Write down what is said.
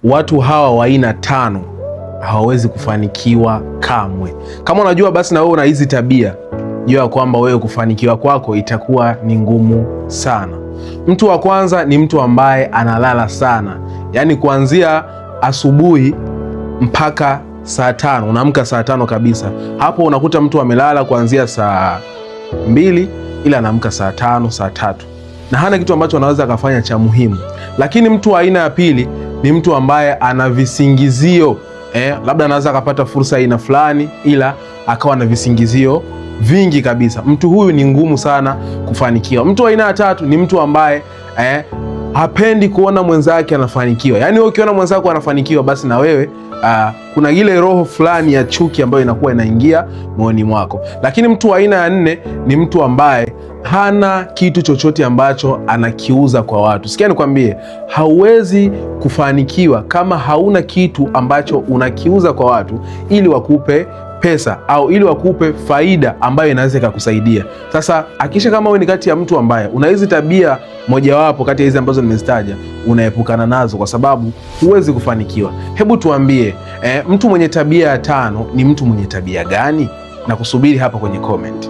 watu hawa wa aina 5 hawawezi kufanikiwa kamwe. Kama unajua basi na wewe una hizi tabia, jua kwamba wewe kufanikiwa kwako itakuwa ni ngumu sana. Mtu wa kwanza ni mtu ambaye analala sana, yaani kuanzia asubuhi mpaka saa 5, unaamka saa 5 kabisa. Hapo unakuta mtu amelala kuanzia saa 2 ila anaamka saa 5, saa 3 na hana kitu ambacho anaweza akafanya cha muhimu. Lakini mtu wa aina ya pili ni mtu ambaye ana visingizio, labda anaweza akapata fursa aina fulani ila akawa na visingizio vingi kabisa. Mtu huyu ni ngumu sana kufanikiwa. Mtu wa aina ya tatu ni mtu ambaye hapendi kuona mwenzake anafanikiwa. Yaani wewe ukiona mwenzako anafanikiwa basi na wewe kuna ile roho fulani ya chuki ambayo inakuwa inaingia moyoni mwako. Lakini mtu wa aina ya 4 ni mtu ambaye hana kitu chochote ambacho anakiuza kwa watu. Sikia nikwambie, hauwezi kufanikiwa kama hauna kitu ambacho unakiuza kwa watu ili wakupe pesa au ili wakupe faida ambayo inaweza ikakusaidia. Sasa hakikisha kama wewe ni kati ya mtu ambaye una hizi tabia mojawapo kati ya hizi ambazo nimezitaja, unaepukana nazo kwa sababu huwezi kufanikiwa. Hebu tuambie, mtu mwenye tabia ya 5 ni mtu mwenye tabia gani? Na kusubiri hapa kwenye comment.